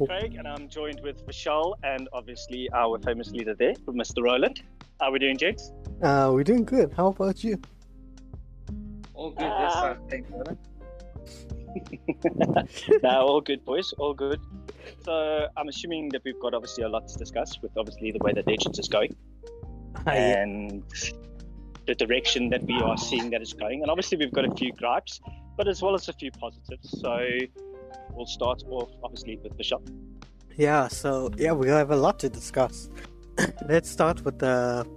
is Craig, and I'm joined with Michelle and obviously our famous leader there, Mr. Roland. How are we doing, gents? We're doing good. How about you? All good this time, thanks, brother. No, all good, boys, all good. So I'm assuming that we've got obviously a lot to discuss with obviously the way that Legends is going and the direction that we are seeing that is going. And obviously we've got a few gripes, but as well as a few positives. So we'll start off obviously with Michelle. Yeah, we have a lot to discuss. Let's start with the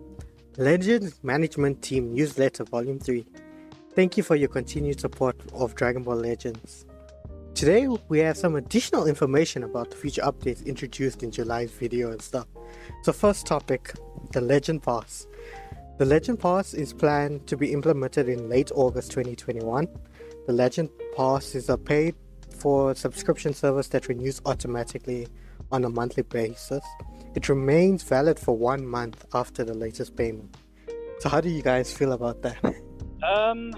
Legends Management Team Newsletter Volume 3. Thank you for your continued support of Dragon Ball Legends. Today we have some additional information about the future updates introduced in July's video and stuff. So first topic, the Legend Pass. The Legend Pass is planned to be implemented in late August 2021. The Legend Pass is a paid for subscription service that renews automatically on a monthly basis. It remains valid for 1 month after the latest payment. So how do you guys feel about that? To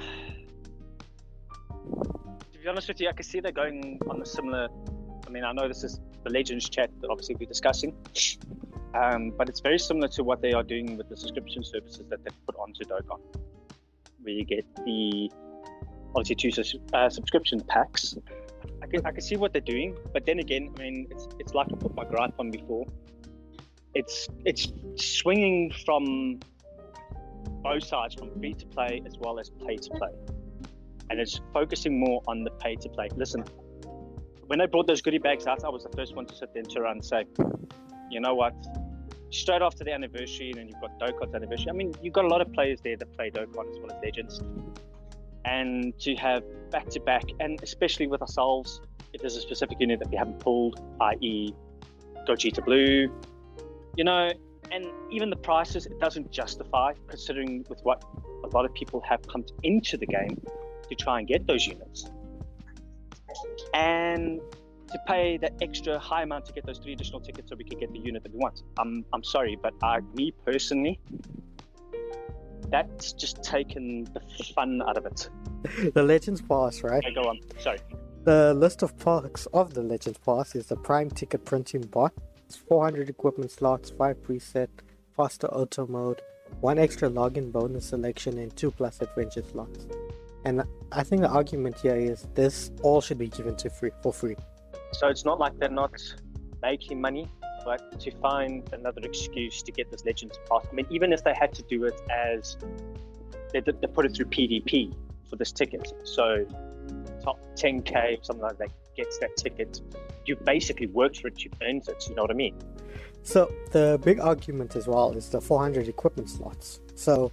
be honest with you, I can see they're going on a similar. I mean, I know this is the Legends chat that obviously we're discussing, but it's very similar to what they are doing with the subscription services that they've put onto Dokkan, where you get the obviously 2 subscription packs. I can see what they're doing, but then again, I mean, it's like I put my gripe on before. It's swinging from both sides, from free to play as well as pay to play, and it's focusing more on the pay to play. Listen, when they brought those goodie bags out, I was the first one to sit there and turn around and say, you know what, straight after the anniversary, and then you've got Dokkan's anniversary. I mean, you've got a lot of players there that play Dokkan as well as Legends, and to have back to back, and especially with ourselves, if there's a specific unit that we haven't pulled, i.e. Gogeta Blue, you know, and even the prices, it doesn't justify, considering with what a lot of people have come into the game to try and get those units, and to pay that extra high amount to get those 3 additional tickets so we can get the unit that we want. I'm sorry, but me personally, that's just taken the fun out of it. The Legends Pass, right? Okay, go on. Sorry. The list of perks of the Legends Pass is the Prime Ticket Printing Bot, 400 equipment slots, 5 preset, faster auto mode, 1 extra login bonus selection, and 2+ adventure slots. And I think the argument here is this all should be given for free. So it's not like they're not making money, but to find another excuse to get this Legends Pass. I mean, even if they had to do it as they put it through PvP for this ticket, so top 10k or something like that gets that ticket. You basically worked for it, you earned it, you know what I mean? So the big argument as well is the 400 equipment slots. So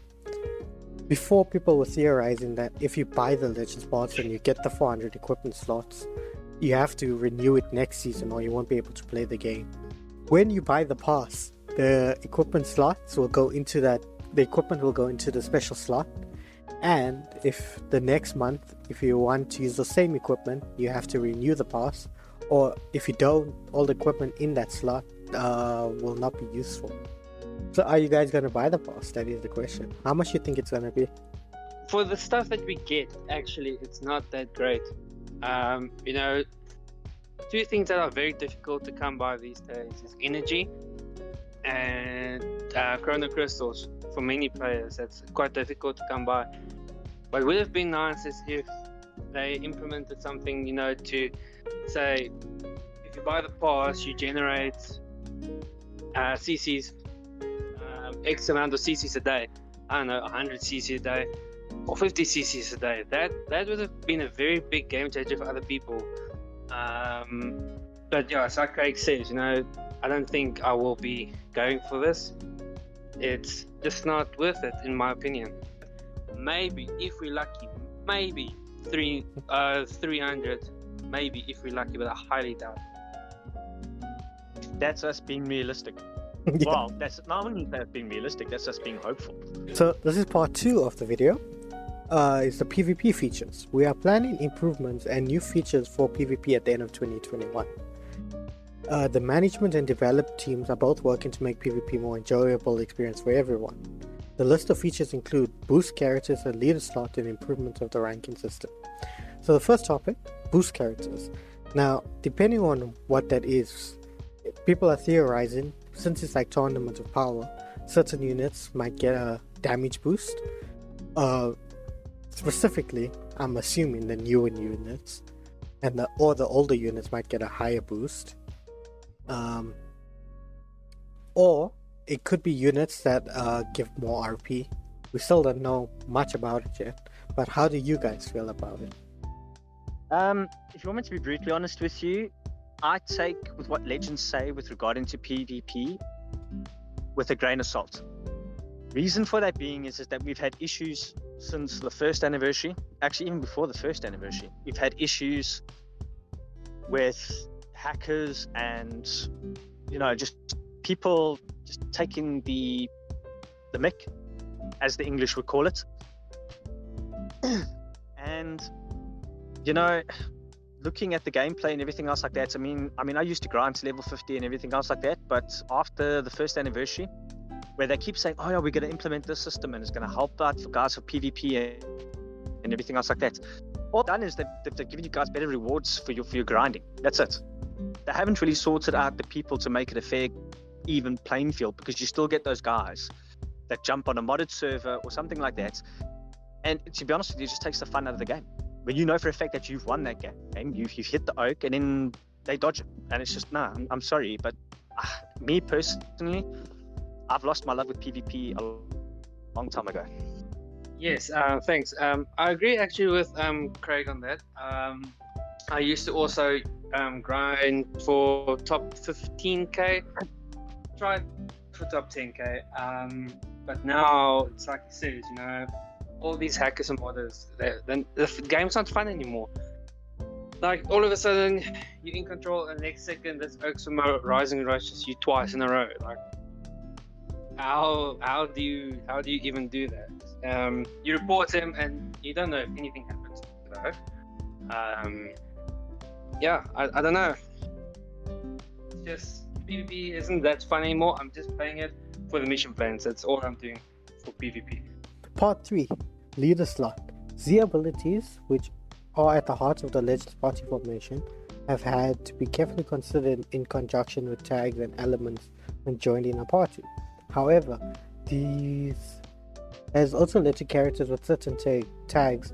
before, people were theorizing that if you buy the Legends Pass and you get the 400 equipment slots, you have to renew it next season or you won't be able to play the game. When you buy the pass, the equipment slots will go into the equipment will go into the special slot, and if the next month, if you want to use the same equipment, you have to renew the pass, or if you don't, all the equipment in that slot will not be useful. So are you guys going to buy the pass? That is the question. How much do you think it's going to be? For the stuff that we get, actually, it's not that great. You know, 2 things that are very difficult to come by these days is energy and chrono crystals. For many players, that's quite difficult to come by. What would have been nice is if they implemented something, you know, to say, if you buy the pass, you generate CCs, X amount of CCs a day. I don't know, 100 CCs a day or 50 CCs a day. That would have been a very big game changer for other people. But yeah, as like Craig says, you know, I don't think I will be going for this. It's just not worth it, in my opinion. Maybe if we're lucky, maybe 300, maybe if we're lucky, but I highly doubt it. That's us being realistic. Yeah. Well, that's not only that being realistic, that's us being hopeful. So this is part 2 of the video. Is the PvP features. We are planning improvements and new features for PvP at the end of 2021. The management and develop teams are both working to make PvP more enjoyable experience for everyone. The list of features include boost characters, a leader slot, and improvements of the ranking system. So the first topic, boost characters. Now, depending on what that is, people are theorizing, since it's like tournaments of power, certain units might get a damage boost. Specifically, I'm assuming the newer units and the older units might get a higher boost. Or it could be units that give more RP. We still don't know much about it yet, but how do you guys feel about it? If you want me to be brutally honest with you, I take with what legends say with regarding to PvP with a grain of salt. Reason for that being is that we've had issues since the first anniversary, actually even before the first anniversary. We've had issues with hackers and, just people just taking the mick, as the English would call it. And, looking at the gameplay and everything else like that, I used to grind to level 50 and everything else like that, but after the first anniversary, where they keep saying, oh yeah, we're going to implement this system and it's going to help out for guys for PvP and everything else like that. All done is that they've given you guys better rewards for your grinding. That's it. They haven't really sorted out the people to make it a fair, even playing field, because you still get those guys that jump on a modded server or something like that. And to be honest with you, it just takes the fun out of the game. When you know for a fact that you've won that game, you've hit the oak, and then they dodge it. And it's just, I'm sorry, but me personally, I've lost my love with PvP a long time ago. Yes, thanks. I agree actually with Craig on that. I used to also grind for top 15k. Tried for top 10k. But now it's like you said, all these hackers and modders, the game's not fun anymore. Like all of a sudden you're in control, and next second this Oxamo rising rushes you twice in a row. Like how do you even do that? You report him and you don't know if anything happens. I don't know. It's just PvP isn't that fun anymore. I'm just playing it for the mission plans. That's all I'm doing for PvP. Part 3, Leader Slot. Z abilities, which are at the heart of the Legends party formation, have had to be carefully considered in conjunction with tags and elements when joining a party. However, these has also led to characters with certain tags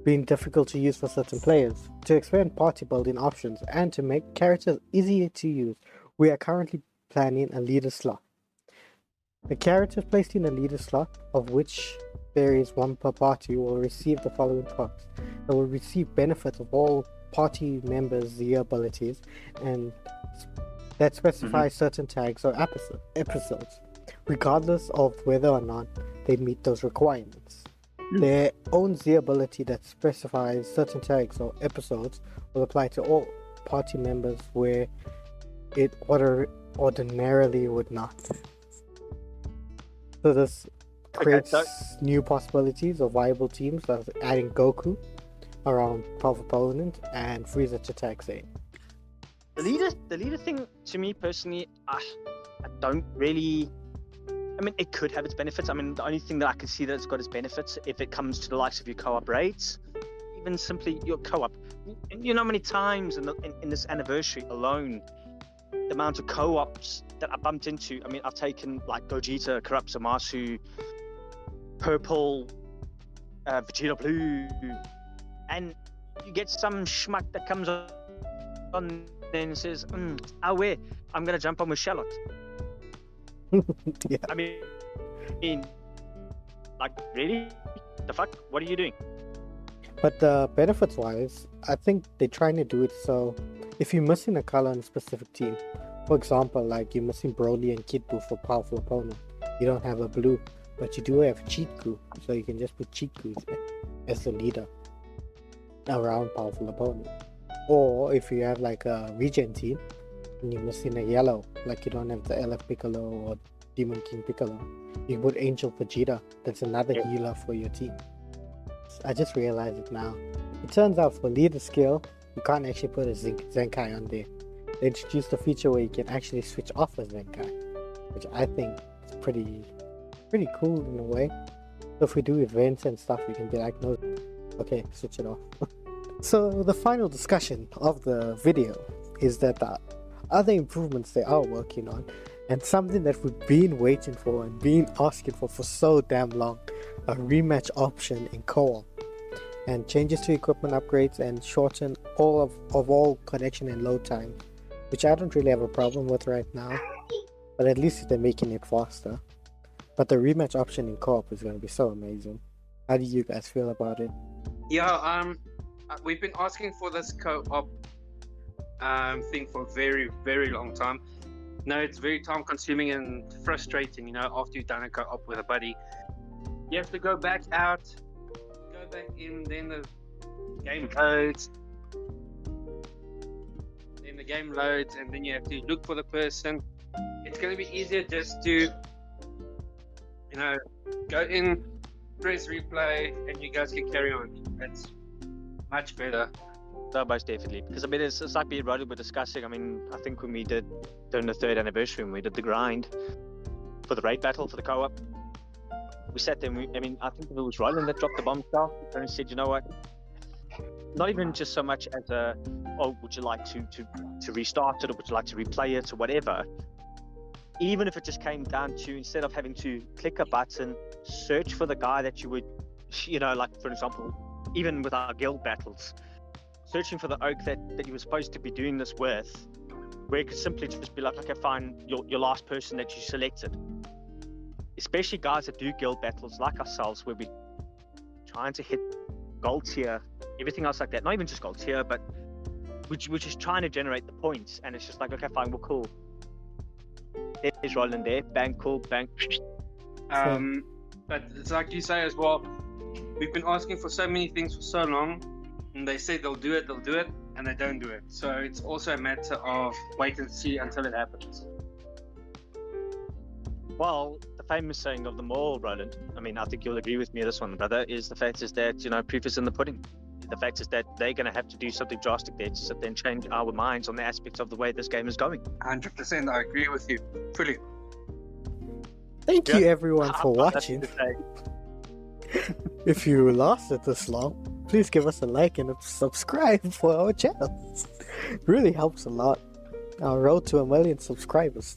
being difficult to use for certain players. To expand party building options and to make characters easier to use, we are currently planning a leader slot. The characters placed in a leader slot, of which there is one per party, will receive the following perks. They will receive benefits of all party members' abilities, and that specifies certain tags or episodes, regardless of whether or not they meet those requirements. Their own Z ability that specifies certain tags or episodes will apply to all party members where it ordinarily would not. So this creates new possibilities of viable teams, like adding Goku around powerful opponent and Frieza to tag save. The leader thing, to me personally, I don't really. It could have its benefits. The only thing that I can see that it's got its benefits if it comes to the likes of your co-op raids, even simply your co-op. You know how many times in this anniversary alone, the amount of co-ops that I bumped into. I've taken like Gogeta, Corrupt Zamasu, Purple, Vegeta Blue, and you get some schmuck that comes on and says, I'm gonna jump on with Charlotte. Yeah. Like, really? The fuck? What are you doing? But benefits wise, I think they're trying to do it so if you're missing a color on a specific team, for example, like you're missing Broly and Kid Buu for powerful opponent, you don't have a blue, but you do have Cheat Ku, so you can just put Cheat Ku as the leader around powerful opponent. Or if you have like a regen team and you're missing a yellow, like you don't have the LF Piccolo or Demon King Piccolo, you put Angel Vegeta. That's another healer for your team. I just realized it now. It turns out for leader skill, you can't actually put a Zenkai on there. They introduced a feature where you can actually switch off a Zenkai, which I think is pretty cool in a way. So if we do events and stuff, we can be like, no, okay, switch it off. So the final discussion of the video is that the other improvements they are working on, and something that we've been waiting for and been asking for so damn long, a rematch option in co-op, and changes to equipment upgrades and shorten all connection and load time, which I don't really have a problem with right now, but at least they're making it faster. But the rematch option in co-op is going to be so amazing. How do you guys feel about it? Yeah, we've been asking for this co-op thing for a very, very long time. No, it's very time consuming and frustrating, you know, after you've done a co-op with a buddy. You have to go back out, go back in, then the game loads. Then the game loads, and then you have to look for the person. It's going to be easier just to, you know, go in, press replay, and you guys can carry on. It's much better. No, most definitely. Because I mean, it's like me and Roddy were discussing. I mean, I think when we did during the 3rd anniversary, when we did the grind for the raid battle for the co-op, we sat there. I mean, I think it was Roland that dropped the bombshell and said, you know what? Not even just so much as a, oh, would you like to restart it, or would you like to replay it, or whatever. Even if it just came down to, instead of having to click a button, search for the guy that you would, you know, like for example, even with our guild battles, searching for the oak that you were supposed to be doing this with, where it could simply just be like, okay, fine, your last person that you selected. Especially guys that do guild battles like ourselves, where we're trying to hit gold tier, everything else like that. Not even just gold tier, but we're just trying to generate the points, and it's just like, okay, fine, we're cool. There's Roland there, bang, cool, bang. But it's like you say as well, we've been asking for so many things for so long, and they say they'll do it, and they don't do it. So it's also a matter of wait and see until it happens. Well, the famous saying of them all, Roland, I mean, I think you'll agree with me on this one, brother, is the fact is that, you know, proof is in the pudding. The fact is that they're going to have to do something drastic there to sit there and change our minds on the aspects of the way this game is going. 100%, I agree with you fully. Thank you everyone for watching. If you lasted this long, please give us a like and a subscribe for our channel. It really helps a lot. Our road to 1 million subscribers